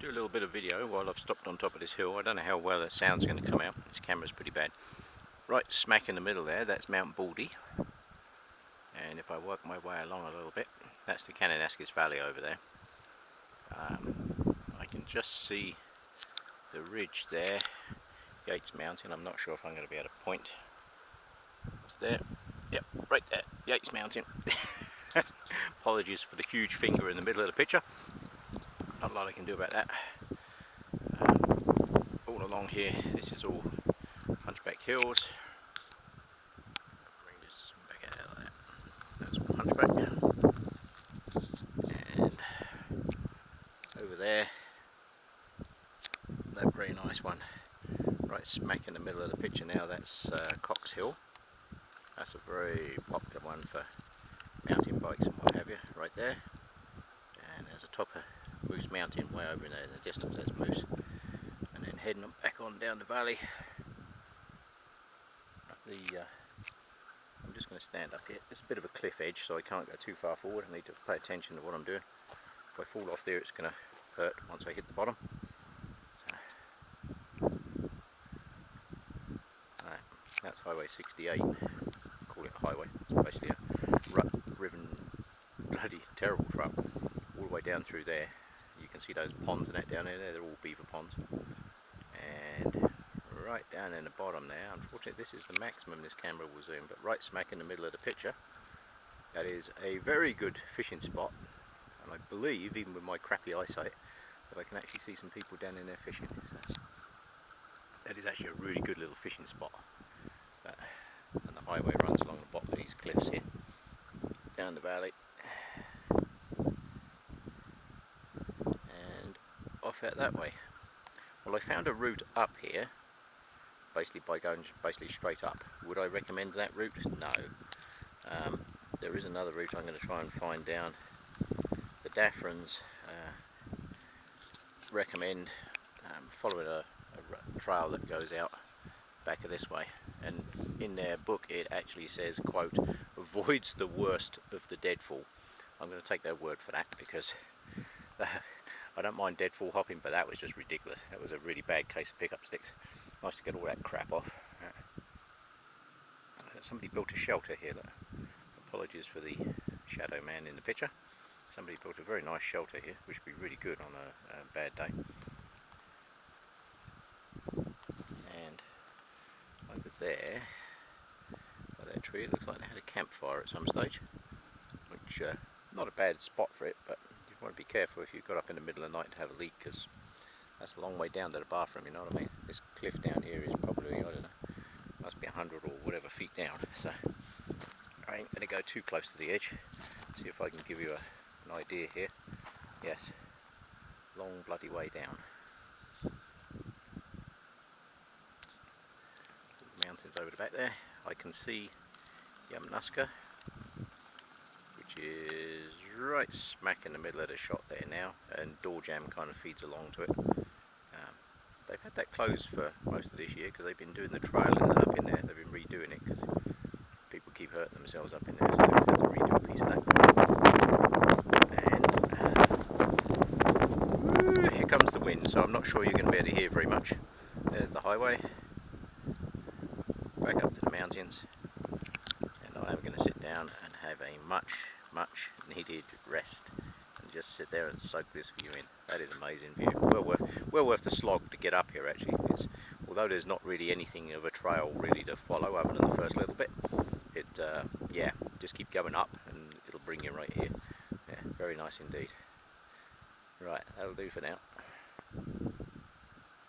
do a little bit of video while I've stopped on top of this hill. I don't know how well the sound's going to come out. This camera's pretty bad. Right smack in the middle there, that's Mount Baldy. And if I work my way along a little bit, that's the Kananaskis Valley over there. I can just see the ridge there, Yates Mountain. I'm not sure if I'm going to be able to point. It's there. Yep, right there, Yates Mountain. Apologies for the huge finger in the middle of the picture. Not a lot I can do about that. All along here, this is all Hunchback Hills. Bring this back out like that. That's all Hunchback. And over there, that very nice one, right smack in the middle of the picture now, that's Cox Hill. That's a very popular one for mountain bikes and what have you, right there. And there's a top of Moose Mountain way over in there in the distance, there's Moose. And then heading back on down the valley. I'm just going to stand up here. It's a bit of a cliff edge, so I can't go too far forward. I need to pay attention to what I'm doing. If I fall off there, it's going to hurt once I hit the bottom. So, right, that's Highway 68. Call it a highway. It's basically a rut-riven, bloody terrible trail all the way down through there. You can see those ponds and that down there. They're all beaver ponds. And right down in the bottom there, unfortunately this is the maximum this camera will zoom, but right smack in the middle of the picture, that is a very good fishing spot. And I believe, even with my crappy eyesight, that I can actually see some people down in there fishing. So that is actually a really good little fishing spot. And the highway runs along the bottom of these cliffs here, down the valley, and off out that way. Well, I found a route up here, basically by going straight up. Would I recommend that route? No. There is another route I'm going to try and find down. The Daffrans recommend following a trail that goes out back of this way, and in their book it actually says, quote, avoids the worst of the deadfall. I'm going to take their word for that, because I don't mind deadfall hopping, but that was just ridiculous. That was a really bad case of pickup sticks. Nice to get all that crap off. Somebody built a shelter here. Look. Apologies for the shadow man in the picture. Somebody built a very nice shelter here, which would be really good on a bad day. And over there, by that tree, it looks like they had a campfire at some stage, which not a bad spot for it, but you want to be careful if you got up in the middle of the night to have a leak, because that's a long way down to the bathroom, you know what I mean? This cliff down here is probably, I don't know, must be 100 or whatever feet down, so I ain't going to go too close to the edge. See if I can give you an idea here. Yes, long bloody way down. Mountains over the back there. I can see Yamnuska, which is right smack in the middle of the shot there now, and Doorjam kind of feeds along to it. They've had that closed for most of this year because they've been doing the trailing up in there. They've been redoing it because people keep hurting themselves up in there, so they've had to redo a piece of that. And here comes the wind, so I'm not sure you're going to be able to hear very much. There's the highway, back up to the mountains, and I'm going to sit down and have a much needed rest and just sit there and soak this view in. That is an amazing view. Well worth the slog to get up here actually. Although there's not really anything of a trail really to follow other than the first little bit, yeah, just keep going up and it'll bring you right here. Yeah, very nice indeed. Right, that'll do for now.